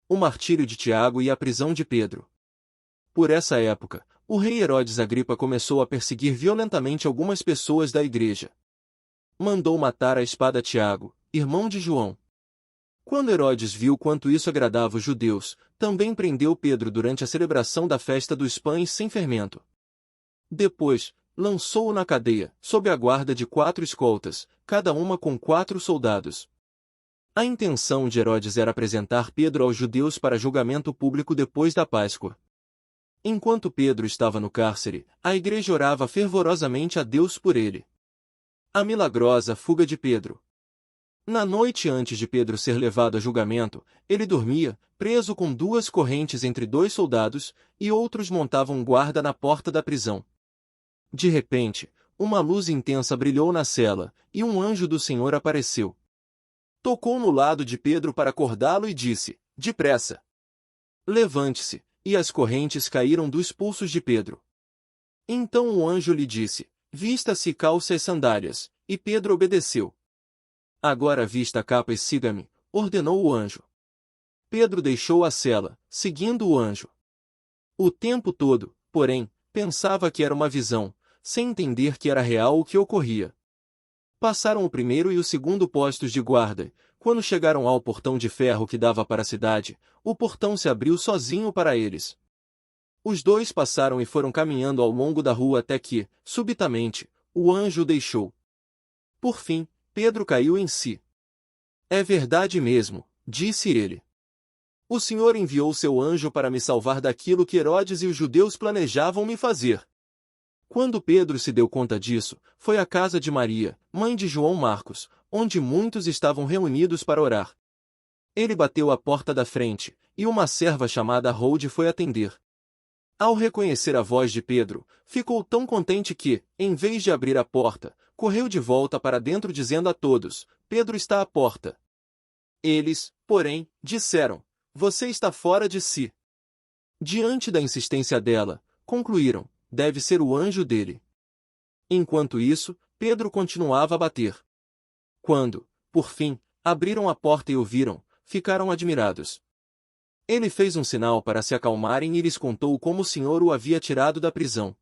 o martírio de Tiago e a prisão de Pedro. Por essa época, o rei Herodes Agripa começou a perseguir violentamente algumas pessoas da igreja. Mandou matar à espada Tiago, irmão de João. Quando Herodes viu quanto isso agradava os judeus, também prendeu Pedro durante a celebração da festa dos pães sem fermento. Depois, lançou-o na cadeia, sob a guarda de 4 escoltas, cada uma com 4 soldados. A intenção de Herodes era apresentar Pedro aos judeus para julgamento público depois da Páscoa. Enquanto Pedro estava no cárcere, a igreja orava fervorosamente a Deus por ele. A milagrosa fuga de Pedro. Na noite antes de Pedro ser levado a julgamento, ele dormia, preso com 2 correntes entre 2 soldados, e outros montavam guarda na porta da prisão. De repente, uma luz intensa brilhou na cela, e um anjo do Senhor apareceu. Tocou no lado de Pedro para acordá-lo e disse: "Depressa! Levante-se", e as correntes caíram dos pulsos de Pedro. Então o anjo lhe disse: "Vista-se e calça as sandálias", e Pedro obedeceu. "Agora vista a capa e siga-me", ordenou o anjo. Pedro deixou a cela, seguindo o anjo. O tempo todo, porém, pensava que era uma visão, sem entender que era real o que ocorria. Passaram o primeiro e o segundo postos de guarda. Quando chegaram ao portão de ferro que dava para a cidade, o portão se abriu sozinho para eles. Os 2 passaram e foram caminhando ao longo da rua até que, subitamente, o anjo o deixou. Por fim, Pedro caiu em si. "É verdade mesmo", disse ele. "O Senhor enviou seu anjo para me salvar daquilo que Herodes e os judeus planejavam me fazer." Quando Pedro se deu conta disso, foi à casa de Maria, mãe de João Marcos, onde muitos estavam reunidos para orar. Ele bateu à porta da frente, e uma serva chamada Rode foi atender. Ao reconhecer a voz de Pedro, ficou tão contente que, em vez de abrir a porta, correu de volta para dentro dizendo a todos: "Pedro está à porta." Eles, porém, disseram: "Você está fora de si." Diante da insistência dela, concluíram: deve ser o anjo dele. Enquanto isso, Pedro continuava a bater. Quando, por fim, abriram a porta e o viram, ficaram admirados. Ele fez um sinal para se acalmarem e lhes contou como o Senhor o havia tirado da prisão.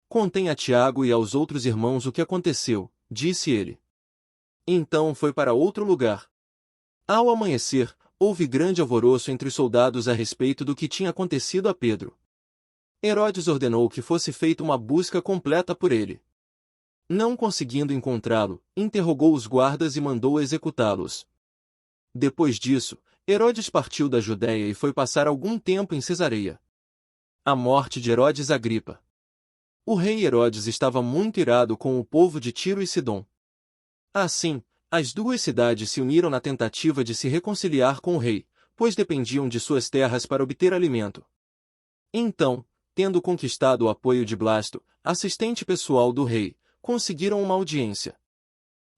"Contem a Tiago e aos outros irmãos o que aconteceu", disse ele. Então foi para outro lugar. Ao amanhecer, houve grande alvoroço entre os soldados a respeito do que tinha acontecido a Pedro. Herodes ordenou que fosse feita uma busca completa por ele. Não conseguindo encontrá-lo, interrogou os guardas e mandou executá-los. Depois disso, Herodes partiu da Judéia e foi passar algum tempo em Cesareia. A morte de Herodes Agripa. O rei Herodes estava muito irado com o povo de Tiro e Sidom. Assim, as 2 cidades se uniram na tentativa de se reconciliar com o rei, pois dependiam de suas terras para obter alimento. Então, tendo conquistado o apoio de Blasto, assistente pessoal do rei, conseguiram uma audiência.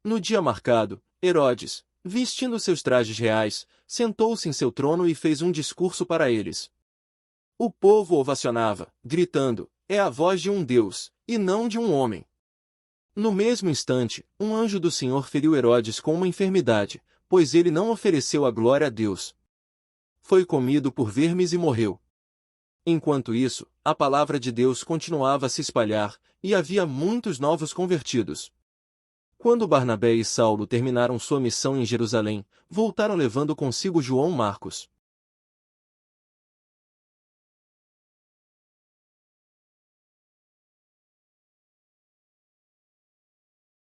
No dia marcado, Herodes, vestindo seus trajes reais, sentou-se em seu trono e fez um discurso para eles. O povo ovacionava, gritando: "É a voz de um Deus, e não de um homem." No mesmo instante, um anjo do Senhor feriu Herodes com uma enfermidade, pois ele não ofereceu a glória a Deus. Foi comido por vermes e morreu. Enquanto isso, a palavra de Deus continuava a se espalhar, e havia muitos novos convertidos. Quando Barnabé e Saulo terminaram sua missão em Jerusalém, voltaram levando consigo João Marcos.